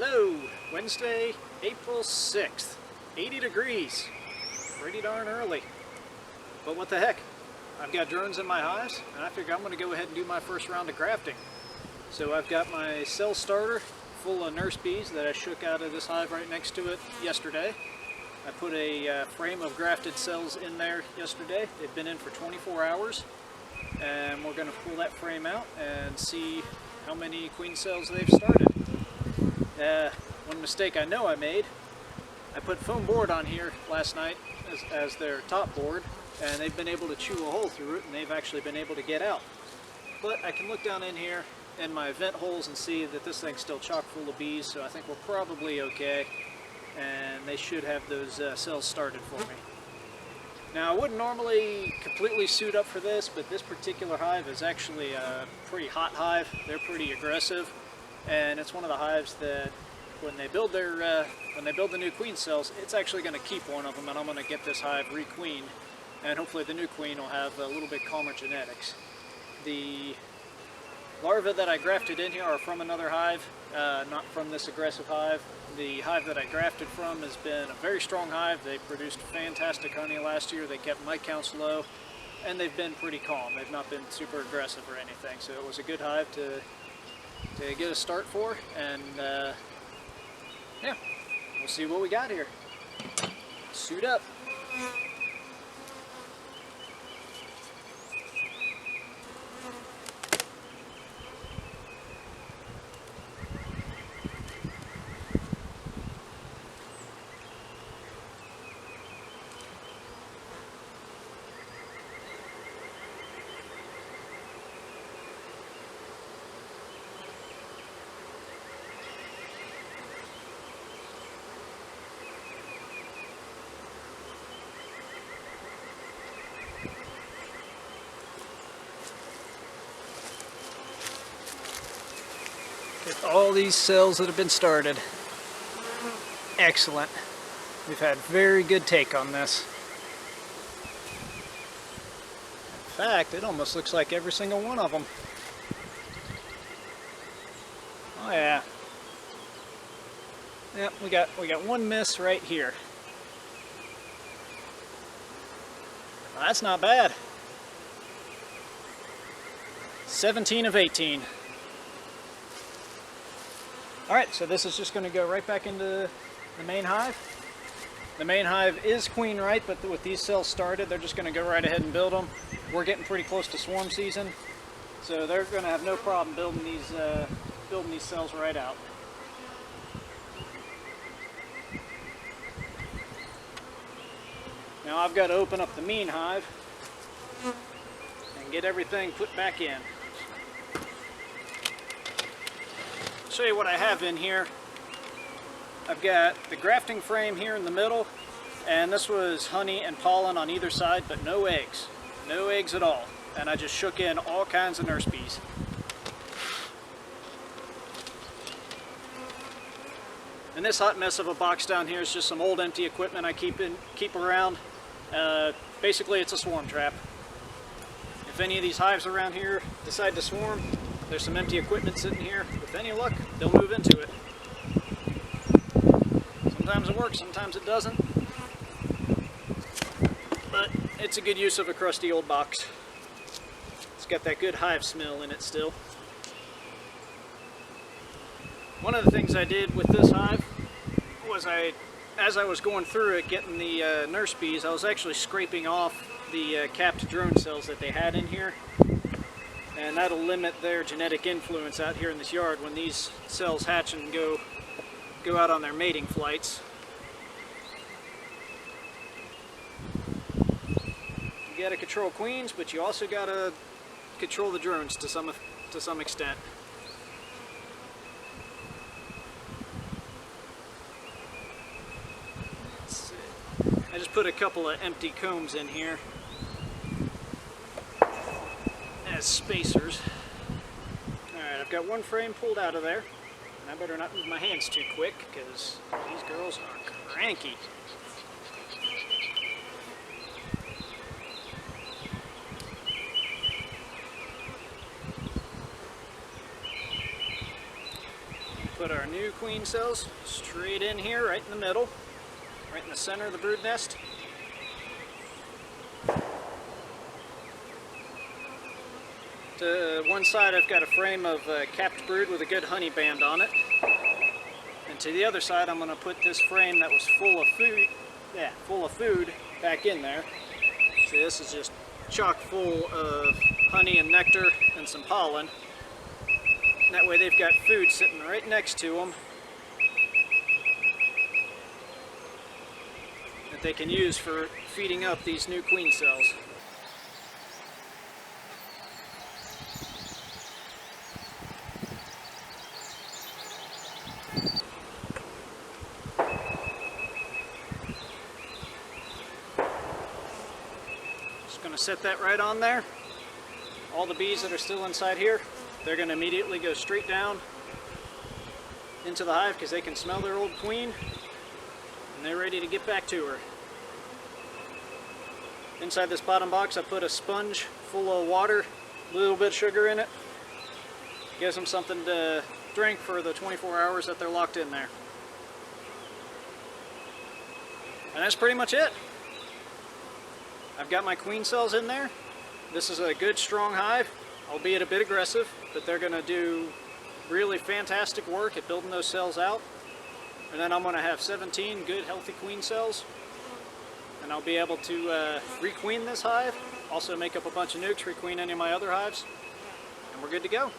Hello, Wednesday, April 6th, 80 degrees, pretty darn early, but what the heck, I've got drones in my hives and I figure I'm going to go ahead and do my first round of grafting. So I've got my cell starter full of nurse bees that I shook out of this hive right next to it yesterday. I put a frame of grafted cells in there yesterday. They've been in for 24 hours and we're going to pull that frame out and see how many queen cells they've started. One mistake I know I made, I put foam board on here last night as their top board, and they've been able to chew a hole through it and they've actually been able to get out. But I can look down in here in my vent holes and see that this thing's still chock full of bees, so I think we're probably okay, and they should have those cells started for me. Now, I wouldn't normally completely suit up for this, but this particular hive is actually a pretty hot hive. They're pretty aggressive, and it's one of the hives that when they build the new queen cells, it's actually going to keep one of them, and I'm going to get this hive re-queened, and hopefully the new queen will have a little bit calmer genetics. The larvae that I grafted in here are from another hive, not from this aggressive hive. The hive that I grafted from has been a very strong hive. They produced fantastic honey last year. They kept mite counts low, and they've been pretty calm. They've not been super aggressive or anything, so it was a good hive to get a start for, and yeah, we'll see what we got here. Suit up. Get all these cells that have been started. Excellent. We've had very good take on this. In fact, it almost looks like every single one of them. Oh yeah. Yep, we got one miss right here. Well, that's not bad. 17 of 18. Alright, so this is just going to go right back into the main hive. The main hive is queen right, but with these cells started, they're just going to go right ahead and build them. We're getting pretty close to swarm season, so they're going to have no problem building these cells right out. Now I've got to open up the mean hive and get everything put back in. Show you what I have in here. I've got the grafting frame here in the middle, and this was honey and pollen on either side, but no eggs. No eggs at all. And I just shook in all kinds of nurse bees. And this hot mess of a box down here is just some old empty equipment I keep around. Basically it's a swarm trap. If any of these hives around here decide to swarm, there's some empty equipment sitting here. With any luck, they'll move into it. Sometimes it works, sometimes it doesn't. But it's a good use of a crusty old box. It's got that good hive smell in it still. One of the things I did with this hive was as I was going through it, getting the nurse bees, I was actually scraping off the capped drone cells that they had in here. And that'll limit their genetic influence out here in this yard when these cells hatch and go out on their mating flights. You gotta control queens, but you also gotta control the drones to some extent. Let's see. I just put a couple of empty combs in here as spacers. Alright, I've got one frame pulled out of there, and I better not move my hands too quick because these girls are cranky. Put our new queen cells straight in here, right in the middle, right in the center of the brood nest. To one side I've got a frame of capped brood with a good honey band on it. And to the other side I'm going to put this frame that was full of food back in there. See, this is just chock full of honey and nectar and some pollen. And that way they've got food sitting right next to them that they can use for feeding up these new queen cells. Just going to set that right on there. All the bees that are still inside here, they're going to immediately go straight down into the hive because they can smell their old queen and they're ready to get back to her. Inside this bottom box I put a sponge full of water, a little bit of sugar in it. Gives them something to drink for the 24 hours that they're locked in there. And that's pretty much it. I've got my queen cells in there. This is a good strong hive, albeit a bit aggressive, but they're going to do really fantastic work at building those cells out. And then I'm going to have 17 good healthy queen cells. And I'll be able to requeen this hive, also make up a bunch of nukes, requeen any of my other hives, and we're good to go.